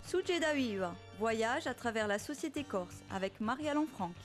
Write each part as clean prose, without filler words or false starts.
Suggeda Viva, voyage à travers la société corse avec Maria Lanfranchi.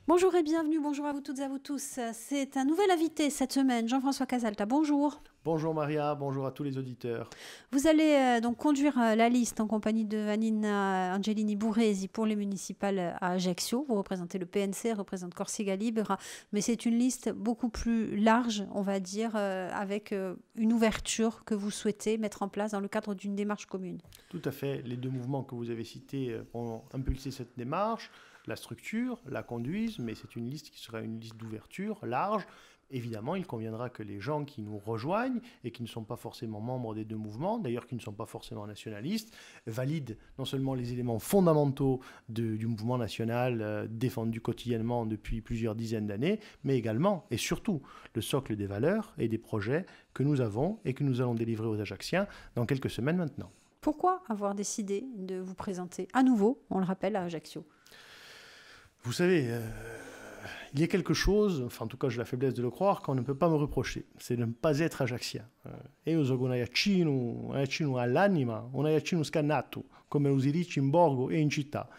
Bonjour et bienvenue, bonjour à vous toutes et à vous tous. C'est un nouvel invité cette semaine, Jean-François Casalta, bonjour. Bonjour Maria, bonjour à tous les auditeurs. Vous allez donc conduire la liste en compagnie de Vanina Angelini Burresi pour les municipales à Ajaccio. Vous représentez le PNC, représente Corsica Libera, mais c'est une liste beaucoup plus large, on va dire, avec une ouverture que vous souhaitez mettre en place dans le cadre d'une démarche commune. Tout à fait, les deux mouvements que vous avez cités ont impulsé cette démarche. La structure, la conduise, mais c'est une liste qui sera une liste d'ouverture large. Évidemment, il conviendra que les gens qui nous rejoignent et qui ne sont pas forcément membres des deux mouvements, d'ailleurs qui ne sont pas forcément nationalistes, valident non seulement les éléments fondamentaux du mouvement national défendu quotidiennement depuis plusieurs dizaines d'années, mais également et surtout le socle des valeurs et des projets que nous avons et que nous allons délivrer aux Ajacciens dans quelques semaines maintenant. Pourquoi avoir décidé de vous présenter à nouveau, on le rappelle, à Ajaccio ? Vous savez, il y a quelque chose, enfin en tout cas j'ai la faiblesse de le croire, qu'on ne peut pas me reprocher, c'est de ne pas être ajaccien. Io sono un Ajacino all'anima, un Ajacino scannato, come lo si dice in borgo e in città.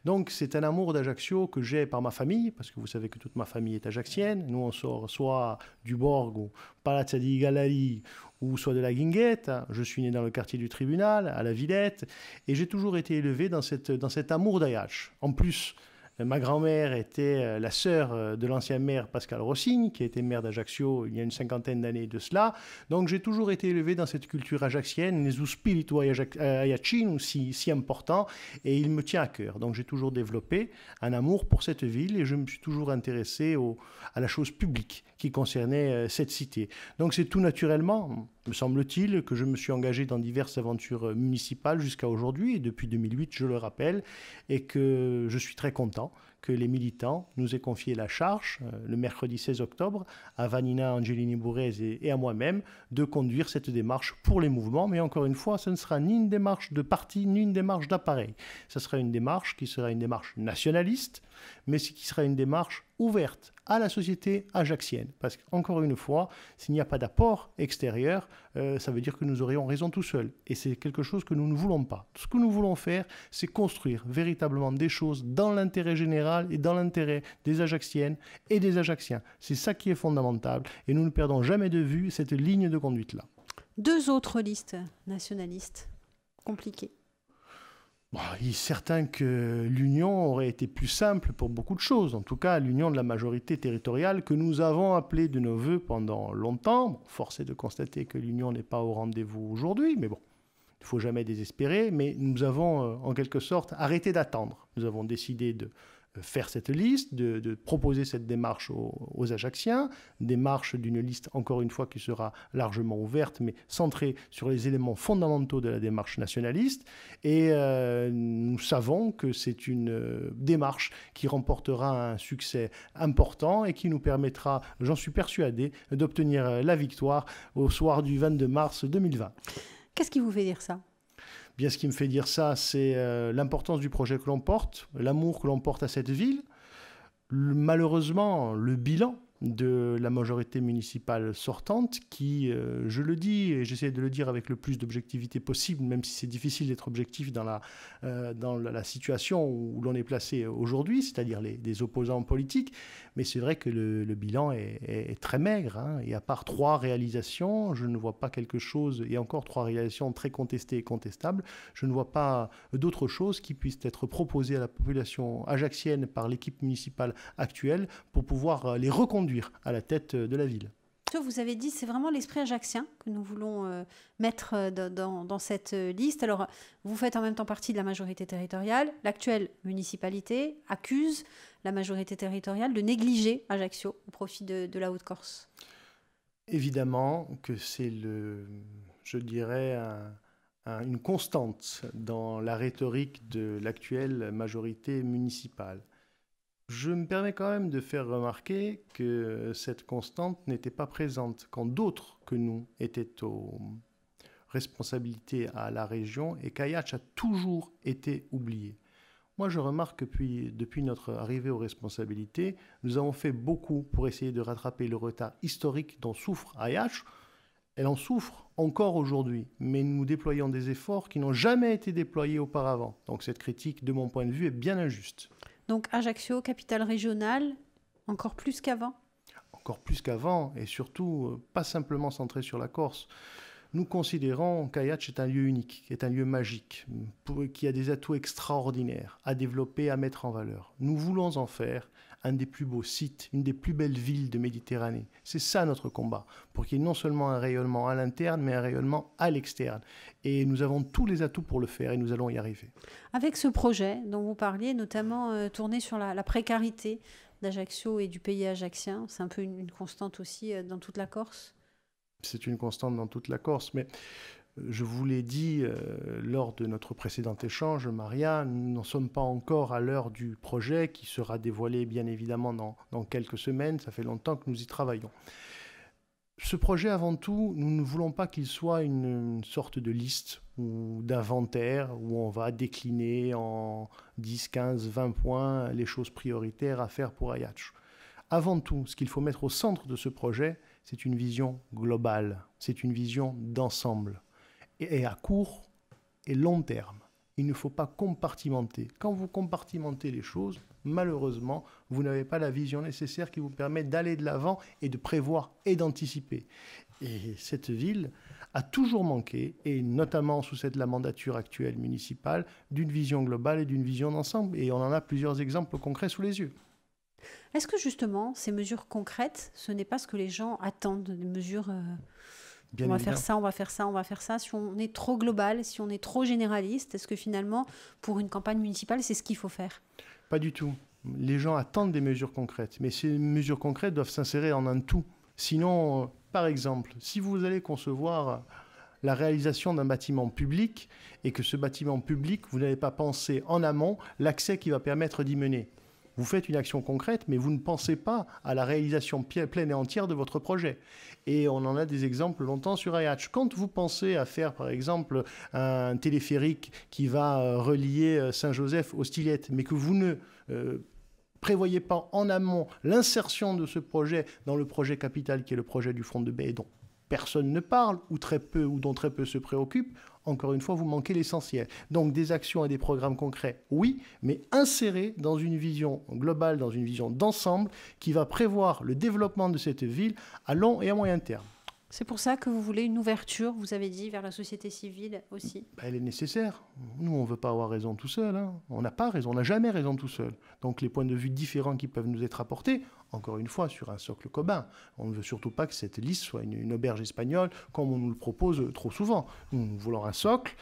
Donc c'est un amour d'Ajaccio que j'ai par ma famille, parce que vous savez que toute ma famille est ajaccienne. Nous on sort soit du Borgo, Palazzo di Gallery, ou soit de la Guinguette. Je suis né dans le quartier du Tribunal, à la Villette, et j'ai toujours été élevé dans cet amour d'Ajaccio. En plus, ma grand-mère était la sœur de l'ancien maire Pascal Rossigne, qui a été maire d'Ajaccio il y a une cinquantaine d'années de cela. Donc j'ai toujours été élevé dans cette culture ajaccienne, les spirito ajacino si important, et il me tient à cœur. Donc j'ai toujours développé un amour pour cette ville et je me suis toujours intéressé à la chose publique qui concernait cette cité. Donc c'est tout naturellement, me semble-t-il, que je me suis engagé dans diverses aventures municipales jusqu'à aujourd'hui, et depuis 2008, je le rappelle, et que je suis très content que les militants nous aient confié la charge, le mercredi 16 octobre, à Vanina Angelini Burresi et à moi-même, de conduire cette démarche pour les mouvements. Mais encore une fois, ce ne sera ni une démarche de parti, ni une démarche d'appareil. Ce sera une démarche qui sera une démarche nationaliste, mais qui sera une démarche ouverte à la société ajaccienne. Parce qu'encore une fois, s'il n'y a pas d'apport extérieur, ça veut dire que nous aurions raison tout seuls. Et c'est quelque chose que nous ne voulons pas. Ce que nous voulons faire, c'est construire véritablement des choses dans l'intérêt général et dans l'intérêt des Ajacciennes et des Ajacciens. C'est ça qui est fondamental. Et nous ne perdons jamais de vue cette ligne de conduite-là. Deux autres listes nationalistes compliquées. Bon, il est certain que l'union aurait été plus simple pour beaucoup de choses. En tout cas, l'union de la majorité territoriale que nous avons appelée de nos voeux pendant longtemps. Bon, force est de constater que l'union n'est pas au rendez-vous aujourd'hui, mais bon, il ne faut jamais désespérer. Mais nous avons en quelque sorte arrêté d'attendre. Nous avons décidé de faire cette liste, de proposer cette démarche aux Ajacciens, démarche d'une liste, encore une fois, qui sera largement ouverte, mais centrée sur les éléments fondamentaux de la démarche nationaliste. Et nous savons que c'est une démarche qui remportera un succès important et qui nous permettra, j'en suis persuadé, d'obtenir la victoire au soir du 22 mars 2020. Qu'est-ce qui vous fait dire ça ? Bien, ce qui me fait dire ça, c'est l'importance du projet que l'on porte, l'amour que l'on porte à cette ville. Malheureusement, le bilan de la majorité municipale sortante qui, je le dis et j'essaie de le dire avec le plus d'objectivité possible, même si c'est difficile d'être objectif dans la situation où l'on est placé aujourd'hui, c'est-à-dire des opposants politiques, mais c'est vrai que le bilan est très maigre, hein, et à part 3 réalisations, je ne vois pas quelque chose, et encore 3 réalisations très contestées et contestables, je ne vois pas d'autre chose qui puisse être proposée à la population ajaccienne par l'équipe municipale actuelle pour pouvoir les reconduire à la tête de la ville. Vous avez dit, c'est vraiment l'esprit ajaccien que nous voulons mettre dans cette liste. Alors, vous faites en même temps partie de la majorité territoriale. L'actuelle municipalité accuse la majorité territoriale de négliger Ajaccio au profit de la Haute-Corse. Évidemment que c'est, je dirais, une constante dans la rhétorique de l'actuelle majorité municipale. Je me permets quand même de faire remarquer que cette constante n'était pas présente quand d'autres que nous étaient aux responsabilités à la région et qu'Ajaccio a toujours été oublié. Moi, je remarque que depuis notre arrivée aux responsabilités, nous avons fait beaucoup pour essayer de rattraper le retard historique dont souffre Ajaccio. Elle en souffre encore aujourd'hui, mais nous déployons des efforts qui n'ont jamais été déployés auparavant. Donc cette critique, de mon point de vue, est bien injuste. Donc Ajaccio, capitale régionale, encore plus qu'avant? Encore plus qu'avant, et surtout pas simplement centré sur la Corse. Nous considérons qu'Ajaccio est un lieu unique, est un lieu magique, qui a des atouts extraordinaires à développer, à mettre en valeur. Nous voulons en faire un des plus beaux sites, une des plus belles villes de Méditerranée. C'est ça notre combat, pour qu'il y ait non seulement un rayonnement à l'interne, mais un rayonnement à l'externe. Et nous avons tous les atouts pour le faire et nous allons y arriver. Avec ce projet dont vous parliez, notamment tourné sur la précarité d'Ajaccio et du pays ajaccien, c'est un peu une constante aussi dans toute la Corse? C'est une constante dans toute la Corse, mais je vous l'ai dit lors de notre précédent échange, Maria, nous n'en sommes pas encore à l'heure du projet qui sera dévoilé bien évidemment dans quelques semaines. Ça fait longtemps que nous y travaillons. Ce projet, avant tout, nous ne voulons pas qu'il soit une sorte de liste ou d'inventaire où on va décliner en 10, 15, 20 points les choses prioritaires à faire pour Ajaccio. Avant tout, ce qu'il faut mettre au centre de ce projet, c'est une vision globale, c'est une vision d'ensemble. Et à court et long terme. Il ne faut pas compartimenter. Quand vous compartimentez les choses, malheureusement, vous n'avez pas la vision nécessaire qui vous permet d'aller de l'avant et de prévoir et d'anticiper. Et cette ville a toujours manqué, et notamment sous la mandature actuelle municipale, d'une vision globale et d'une vision d'ensemble. Et on en a plusieurs exemples concrets sous les yeux. Est-ce que justement, ces mesures concrètes, ce n'est pas ce que les gens attendent, des mesures on va faire ça, on va faire ça, on va faire ça. Si on est trop global, si on est trop généraliste, est-ce que finalement, pour une campagne municipale, c'est ce qu'il faut faire? Pas du tout. Les gens attendent des mesures concrètes, mais ces mesures concrètes doivent s'insérer en un tout. Sinon, par exemple, si vous allez concevoir la réalisation d'un bâtiment public et que ce bâtiment public, vous n'avez pas pensé en amont l'accès qui va permettre d'y mener. Vous faites une action concrète, mais vous ne pensez pas à la réalisation pleine et entière de votre projet. Et on en a des exemples longtemps sur Ajaccio. Quand vous pensez à faire, par exemple, un téléphérique qui va relier Saint-Joseph aux Stylettes, mais que vous ne prévoyez pas en amont l'insertion de ce projet dans le projet capital qui est le projet du front de baie dont personne ne parle ou très peu ou dont très peu se préoccupe, encore une fois, vous manquez l'essentiel. Donc des actions et des programmes concrets, oui, mais insérés dans une vision globale, dans une vision d'ensemble qui va prévoir le développement de cette ville à long et à moyen terme. C'est pour ça que vous voulez une ouverture, vous avez dit, vers la société civile aussi? Elle est nécessaire. Nous, on ne veut pas avoir raison tout seul. Hein. On n'a pas raison, on n'a jamais raison tout seul. Donc les points de vue différents qui peuvent nous être apportés, encore une fois, sur un socle commun. On ne veut surtout pas que cette liste soit une auberge espagnole, comme on nous le propose trop souvent. Nous voulons un socle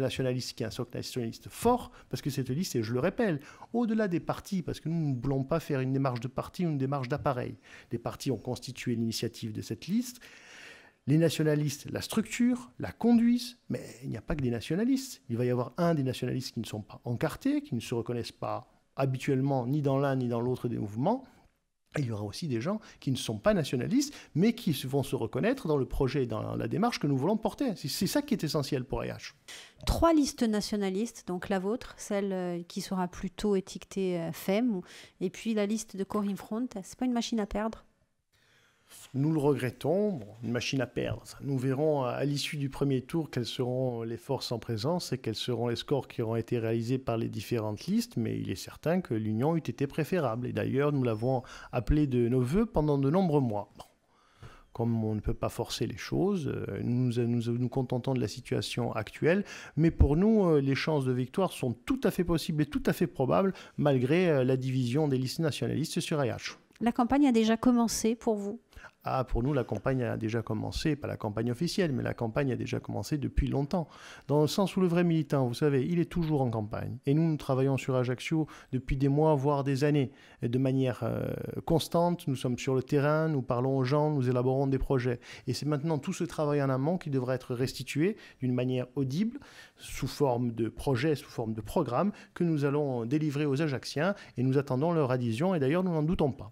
nationaliste qui est un socle nationaliste fort, parce que cette liste, et je le répète, au-delà des partis, parce que nous ne voulons pas faire une démarche de parti ou une démarche d'appareil. Les partis ont constitué l'initiative de cette liste. Les nationalistes la structurent, la conduisent, mais il n'y a pas que des nationalistes. Il va y avoir des nationalistes qui ne sont pas encartés, qui ne se reconnaissent pas habituellement ni dans l'un ni dans l'autre des mouvements. Et il y aura aussi des gens qui ne sont pas nationalistes, mais qui vont se reconnaître dans le projet et dans la démarche que nous voulons porter. C'est ça qui est essentiel pour Ajaccio. 3 listes nationalistes, donc la vôtre, celle qui sera plutôt étiquetée FEM, et puis la liste de Corim Front. C'est pas une machine à perdre? Nous le regrettons, une machine à perdre. Nous verrons à l'issue du premier tour quelles seront les forces en présence et quels seront les scores qui auront été réalisés par les différentes listes, mais il est certain que l'union eût été préférable. Et d'ailleurs, nous l'avons appelé de nos voeux pendant de nombreux mois. Bon. Comme on ne peut pas forcer les choses, nous contentons de la situation actuelle, mais pour nous, les chances de victoire sont tout à fait possibles et tout à fait probables, malgré la division des listes nationalistes sur Ajaccio. La campagne a déjà commencé pour vous? Pour nous, la campagne a déjà commencé, pas la campagne officielle, mais la campagne a déjà commencé depuis longtemps. Dans le sens où le vrai militant, vous savez, il est toujours en campagne. Et nous travaillons sur Ajaccio depuis des mois, voire des années, de manière constante. Nous sommes sur le terrain, nous parlons aux gens, nous élaborons des projets. Et c'est maintenant tout ce travail en amont qui devra être restitué d'une manière audible, sous forme de projet, sous forme de programme, que nous allons délivrer aux Ajacciens. Et nous attendons leur adhésion, et d'ailleurs, nous n'en doutons pas.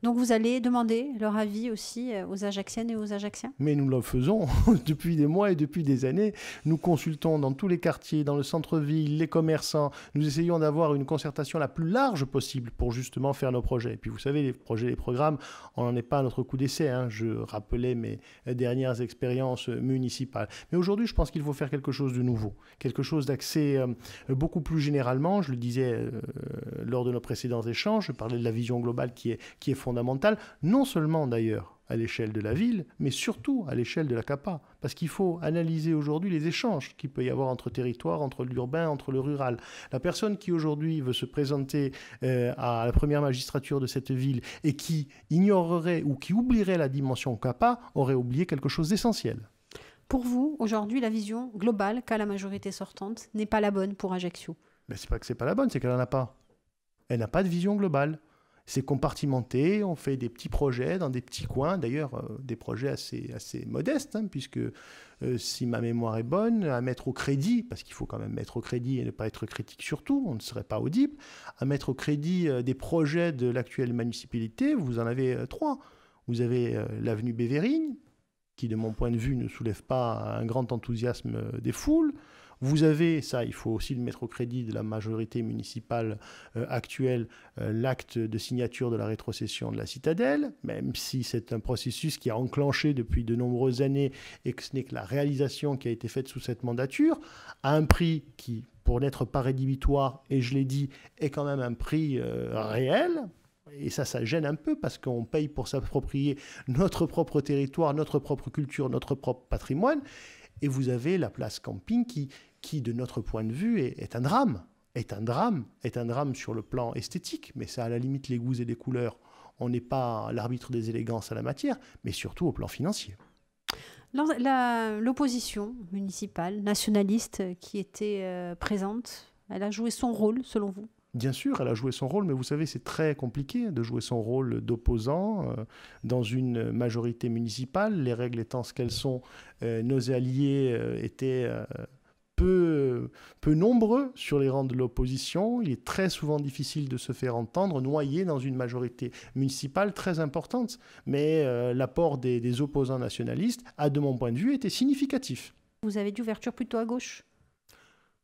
Donc vous allez demander leur avis aussi aux Ajacciennes et aux Ajacciens? Mais nous le faisons depuis des mois et depuis des années. Nous consultons dans tous les quartiers, dans le centre-ville, les commerçants. Nous essayons d'avoir une concertation la plus large possible pour justement faire nos projets. Et puis vous savez, les projets, les programmes, on n'en est pas à notre coup d'essai. Je rappelais mes dernières expériences municipales. Mais aujourd'hui, je pense qu'il faut faire quelque chose de nouveau, quelque chose d'axé beaucoup plus généralement. Je le disais lors de nos précédents échanges, je parlais de la vision globale qui est fondamentale, non seulement d'ailleurs à l'échelle de la ville, mais surtout à l'échelle de la CAPA. Parce qu'il faut analyser aujourd'hui les échanges qu'il peut y avoir entre territoires, entre l'urbain, entre le rural. La personne qui aujourd'hui veut se présenter à la première magistrature de cette ville et qui ignorerait ou qui oublierait la dimension CAPA aurait oublié quelque chose d'essentiel. Pour vous, aujourd'hui, la vision globale qu'a la majorité sortante n'est pas la bonne pour Ajaccio? Mais c'est pas que c'est pas la bonne, c'est qu'elle n'en a pas. Elle n'a pas de vision globale. C'est compartimenté, on fait des petits projets dans des petits coins, d'ailleurs des projets assez modestes, puisque si ma mémoire est bonne, à mettre au crédit, parce qu'il faut quand même mettre au crédit et ne pas être critique surtout, on ne serait pas audible, à mettre au crédit des projets de l'actuelle municipalité, vous en avez 3. Vous avez l'avenue Bévérine, qui de mon point de vue ne soulève pas un grand enthousiasme des foules. Vous avez, ça il faut aussi le mettre au crédit de la majorité municipale actuelle, l'acte de signature de la rétrocession de la citadelle, même si c'est un processus qui a enclenché depuis de nombreuses années et que ce n'est que la réalisation qui a été faite sous cette mandature, à un prix qui, pour n'être pas rédhibitoire, et je l'ai dit, est quand même un prix réel. Et ça gêne un peu parce qu'on paye pour s'approprier notre propre territoire, notre propre culture, notre propre patrimoine. Et vous avez la place camping qui de notre point de vue, est un drame. Est un drame sur le plan esthétique, mais ça, à la limite, les goûts et les couleurs. On n'est pas l'arbitre des élégances à la matière, mais surtout au plan financier. L'opposition municipale, nationaliste, qui était présente, elle a joué son rôle, selon vous? Bien sûr, elle a joué son rôle, mais vous savez, c'est très compliqué de jouer son rôle d'opposant dans une majorité municipale. Les règles étant ce qu'elles sont, nos alliés étaient peu nombreux sur les rangs de l'opposition. Il est très souvent difficile de se faire entendre, noyé dans une majorité municipale très importante. Mais l'apport des opposants nationalistes a, de mon point de vue, été significatif. Vous avez d'ouverture plutôt à gauche?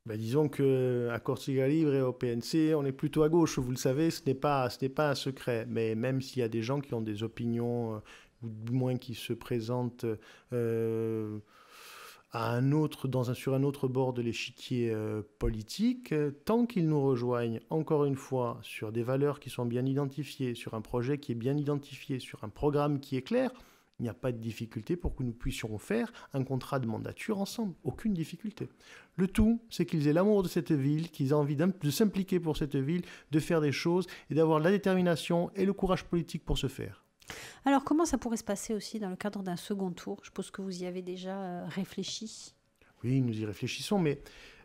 Disons qu'à Corsica Libre et au PNC, on est plutôt à gauche, vous le savez, ce n'est pas un secret. Mais même s'il y a des gens qui ont des opinions, ou du moins qui se présentent sur un autre bord de l'échiquier politique, tant qu'ils nous rejoignent, encore une fois, sur des valeurs qui sont bien identifiées, sur un projet qui est bien identifié, sur un programme qui est clair, il n'y a pas de difficulté pour que nous puissions faire un contrat de mandature ensemble. Aucune difficulté. Le tout, c'est qu'ils aient l'amour de cette ville, qu'ils aient envie de s'impliquer pour cette ville, de faire des choses et d'avoir la détermination et le courage politique pour se faire. Alors, comment ça pourrait se passer aussi dans le cadre d'un second tour? Je suppose que vous y avez déjà réfléchi. Oui, nous y réfléchissons, mais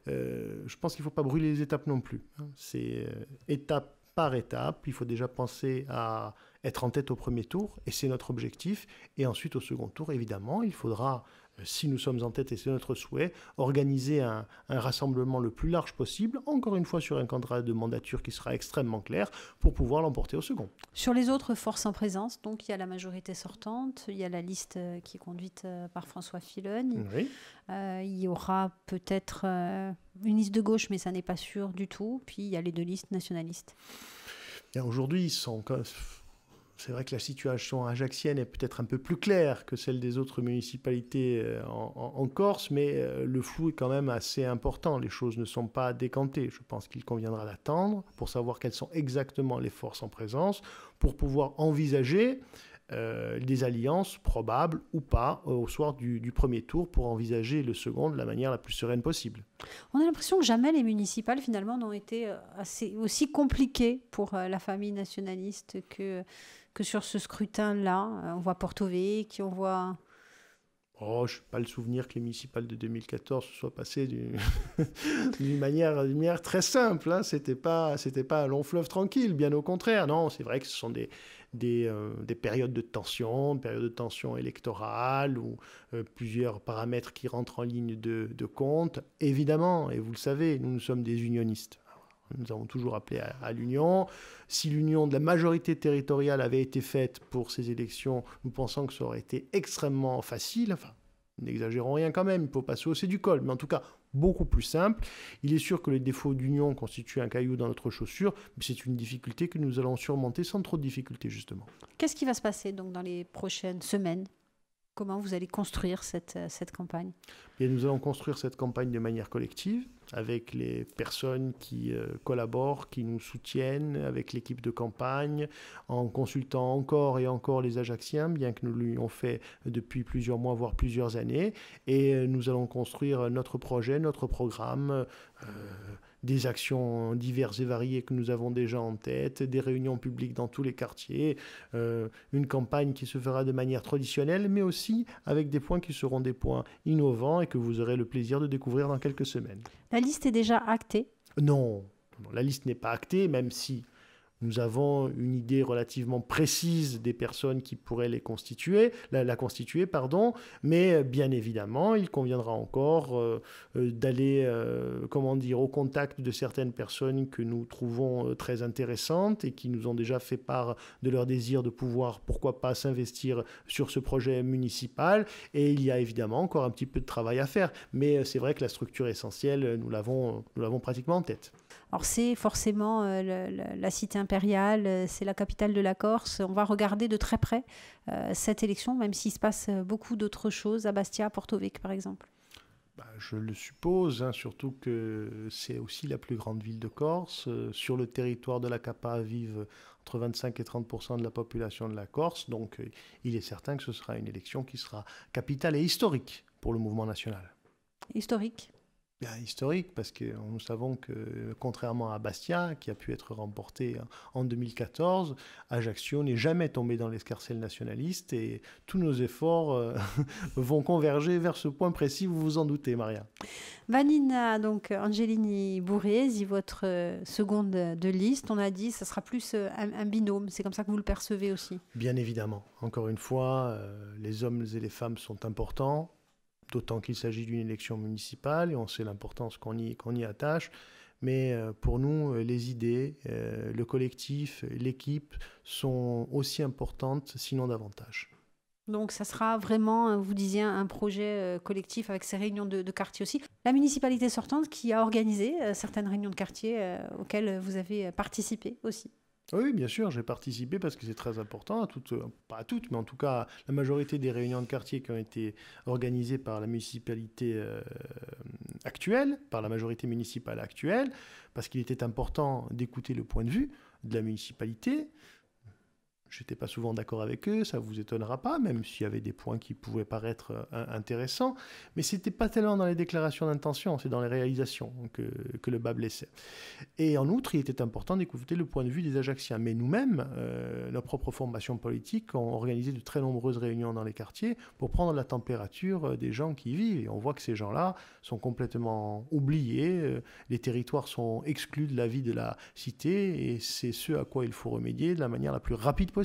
je pense qu'il ne faut pas brûler les étapes non plus. C'est étape par étape. Il faut déjà penser à être en tête au premier tour, et c'est notre objectif. Et ensuite, au second tour, évidemment, il faudra, si nous sommes en tête, et c'est notre souhait, organiser un rassemblement le plus large possible, encore une fois sur un contrat de mandature qui sera extrêmement clair, pour pouvoir l'emporter au second. Sur les autres forces en présence, donc il y a la majorité sortante, il y a la liste qui est conduite par François Fillogne. Oui. Il y aura peut-être une liste de gauche, mais ça n'est pas sûr du tout. Puis il y a les 2 listes nationalistes. Et aujourd'hui, c'est vrai que la situation ajaccienne est peut-être un peu plus claire que celle des autres municipalités en Corse, mais le flou est quand même assez important. Les choses ne sont pas décantées. Je pense qu'il conviendra d'attendre pour savoir quelles sont exactement les forces en présence, pour pouvoir envisager des alliances probables ou pas au soir du premier tour, pour envisager le second de la manière la plus sereine possible. On a l'impression que jamais les municipales finalement n'ont été aussi compliquées pour la famille nationaliste que sur ce scrutin-là. On voit Porto Vecchio, on voit... Je n'ai pas le souvenir que les municipales de 2014 se soient passées d'une manière très simple. C'était pas un long fleuve tranquille, bien au contraire. Non, c'est vrai que ce sont des périodes de tension électorale, ou plusieurs paramètres qui rentrent en ligne de compte. Évidemment, et vous le savez, nous sommes des unionistes. Nous avons toujours appelé à l'union. Si l'union de la majorité territoriale avait été faite pour ces élections, nous pensons que ça aurait été extrêmement facile. Enfin, n'exagérons rien quand même, il ne faut pas se hausser du col, mais en tout cas beaucoup plus simple. Il est sûr que les défauts d'union constituent un caillou dans notre chaussure, mais c'est une difficulté que nous allons surmonter sans trop de difficultés justement. Qu'est-ce qui va se passer donc dans les prochaines semaines ? Comment vous allez construire cette campagne ? Et nous allons construire cette campagne de manière collective, avec les personnes qui collaborent, qui nous soutiennent, avec l'équipe de campagne, en consultant encore et encore les Ajacciens, bien que nous l'ayons fait depuis plusieurs mois, voire plusieurs années. Et nous allons construire notre projet, notre programme, des actions diverses et variées que nous avons déjà en tête, des réunions publiques dans tous les quartiers, une campagne qui se fera de manière traditionnelle, mais aussi avec des points qui seront des points innovants et que vous aurez le plaisir de découvrir dans quelques semaines. La liste est déjà actée ? Non, la liste n'est pas actée, même si nous avons une idée relativement précise des personnes qui pourraient la constituer, mais bien évidemment, il conviendra encore d'aller au contact de certaines personnes que nous trouvons très intéressantes et qui nous ont déjà fait part de leur désir de pouvoir, pourquoi pas, s'investir sur ce projet municipal. Et il y a évidemment encore un petit peu de travail à faire, mais c'est vrai que la structure essentielle, nous l'avons pratiquement en tête. Alors c'est forcément la cité impériale, c'est la capitale de la Corse. On va regarder de très près cette élection, même s'il se passe beaucoup d'autres choses à Bastia, à Porto Vecchio par exemple. Je le suppose, surtout que c'est aussi la plus grande ville de Corse. Sur le territoire de la Capa vivent entre 25 et 30% de la population de la Corse. Donc il est certain que ce sera une élection qui sera capitale et historique pour le mouvement national. Historique ? Bien, historique, parce que nous savons que, contrairement à Bastia, qui a pu être remporté en 2014, Ajaccio n'est jamais tombé dans l'escarcelle nationaliste et tous nos efforts vont converger vers ce point précis, vous vous en doutez, Maria. Vanina, donc Angelini Bourresi, votre seconde de liste, on a dit que ça sera plus un binôme, c'est comme ça que vous le percevez aussi ? Bien évidemment. Encore une fois, les hommes et les femmes sont importants. D'autant qu'il s'agit d'une élection municipale et on sait l'importance qu'on y attache. Mais pour nous, les idées, le collectif, l'équipe sont aussi importantes, sinon davantage. Donc ça sera vraiment, vous disiez, un projet collectif avec ces réunions de quartier aussi. La municipalité sortante qui a organisé certaines réunions de quartier auxquelles vous avez participé aussi. Oui, bien sûr, j'ai participé parce que c'est très important, pas à toutes, mais en tout cas, la majorité des réunions de quartier qui ont été organisées par la municipalité actuelle, par la majorité municipale actuelle, parce qu'il était important d'écouter le point de vue de la municipalité. Je n'étais pas souvent d'accord avec eux, ça ne vous étonnera pas, même s'il y avait des points qui pouvaient paraître intéressants. Mais ce n'était pas tellement dans les déclarations d'intention, c'est dans les réalisations que le bas blessait. Et en outre, il était important d'écouter le point de vue des Ajacciens. Mais nous-mêmes, nos propres formations politiques, ont organisé de très nombreuses réunions dans les quartiers pour prendre la température des gens qui y vivent. Et on voit que ces gens-là sont complètement oubliés, les territoires sont exclus de la vie de la cité, et c'est ce à quoi il faut remédier de la manière la plus rapide possible.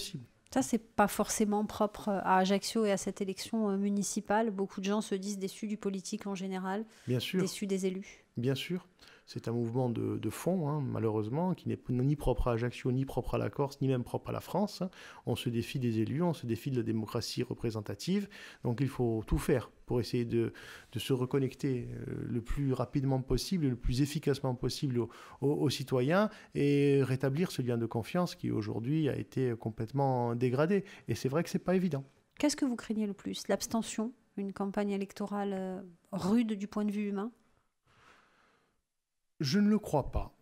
Ça, c'est pas forcément propre à Ajaccio et à cette élection municipale. Beaucoup de gens se disent déçus du politique en général, bien sûr, déçus des élus. Bien sûr. C'est un mouvement de fond, malheureusement, qui n'est ni propre à Ajaccio, ni propre à la Corse, ni même propre à la France. On se défie des élus, on se défie de la démocratie représentative. Donc il faut tout faire pour essayer de se reconnecter le plus rapidement possible, le plus efficacement possible aux citoyens et rétablir ce lien de confiance qui aujourd'hui a été complètement dégradé. Et c'est vrai que ce n'est pas évident. Qu'est-ce que vous craignez le plus ? L'abstention ? Une campagne électorale rude du point de vue humain ? Je ne le crois pas.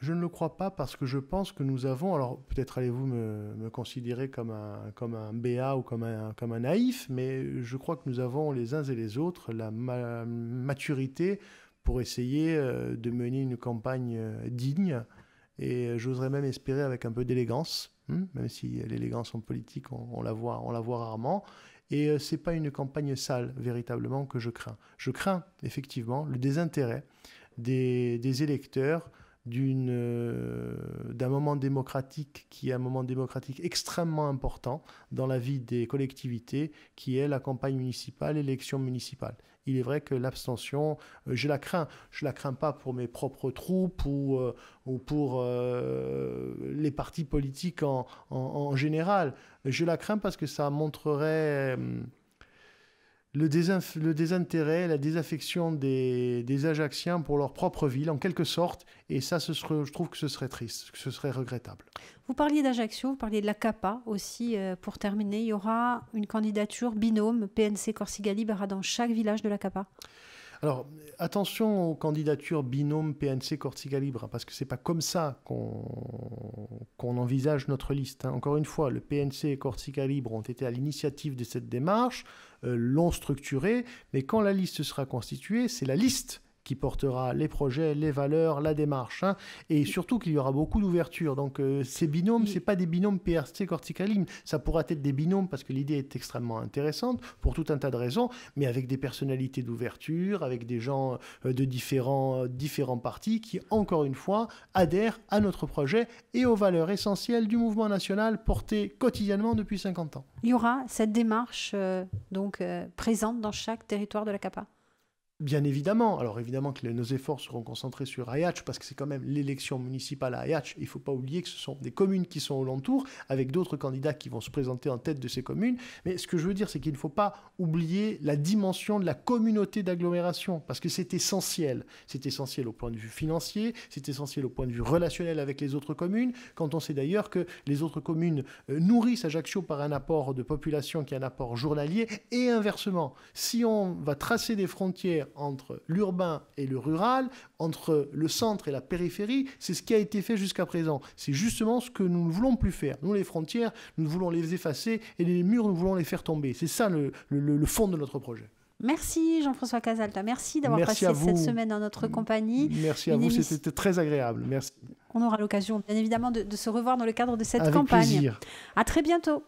Je ne le crois pas parce que je pense que nous avons, alors peut-être allez-vous me considérer comme un béat ou comme un naïf, mais je crois que nous avons les uns et les autres la maturité pour essayer de mener une campagne digne et j'oserais même espérer avec un peu d'élégance, même si l'élégance en politique, on la voit rarement. Et ce n'est pas une campagne sale, véritablement, que je crains. Je crains, effectivement, le désintérêt des électeurs d'un moment démocratique qui est un moment démocratique extrêmement important dans la vie des collectivités, qui est la campagne municipale, l'élection municipale. Il est vrai que l'abstention, je la crains. Je la crains pas pour mes propres troupes ou pour les partis politiques en général. Je la crains parce que ça montrerait le désintérêt, la désaffection des Ajacciens pour leur propre ville, en quelque sorte. Et ça, je trouve que ce serait triste, que ce serait regrettable. Vous parliez d'Ajaccio, vous parliez de la CAPA aussi. Pour terminer, il y aura une candidature binôme PNC Corsica Libre dans chaque village de la CAPA. Alors, attention aux candidatures binôme PNC Corsica Libre, parce que ce n'est pas comme ça qu'on envisage notre liste. Encore une fois, le PNC et Corsica Libre ont été à l'initiative de cette démarche, l'ont structurée, mais quand la liste sera constituée, c'est la liste qui portera les projets, les valeurs, la démarche. Et surtout qu'il y aura beaucoup d'ouverture. Donc ces binômes, ce n'est pas des binômes PRC Corsica Libre. Ça pourra être des binômes parce que l'idée est extrêmement intéressante pour tout un tas de raisons, mais avec des personnalités d'ouverture, avec des gens de différents partis qui, encore une fois, adhèrent à notre projet et aux valeurs essentielles du mouvement national porté quotidiennement depuis 50 ans. Il y aura cette démarche présente dans chaque territoire de la CAPA. Bien évidemment. Alors évidemment que nos efforts seront concentrés sur Ajaccio parce que c'est quand même l'élection municipale à Ajaccio. Il ne faut pas oublier que ce sont des communes qui sont alentour avec d'autres candidats qui vont se présenter en tête de ces communes. Mais ce que je veux dire, c'est qu'il ne faut pas oublier la dimension de la communauté d'agglomération parce que c'est essentiel. C'est essentiel au point de vue financier, c'est essentiel au point de vue relationnel avec les autres communes. Quand on sait d'ailleurs que les autres communes nourrissent Ajaccio par un apport de population qui est un apport journalier et inversement. Si on va tracer des frontières entre l'urbain et le rural, entre le centre et la périphérie, c'est ce qui a été fait jusqu'à présent. C'est justement ce que nous ne voulons plus faire. Nous, les frontières, nous voulons les effacer et les murs, nous voulons les faire tomber. C'est ça le fond de notre projet. Merci Jean-François Casalta, merci d'avoir passé cette semaine en notre compagnie. Merci à vous, c'était très agréable. Merci. On aura l'occasion, bien évidemment, de se revoir dans le cadre de cette Avec campagne. Plaisir. À très bientôt.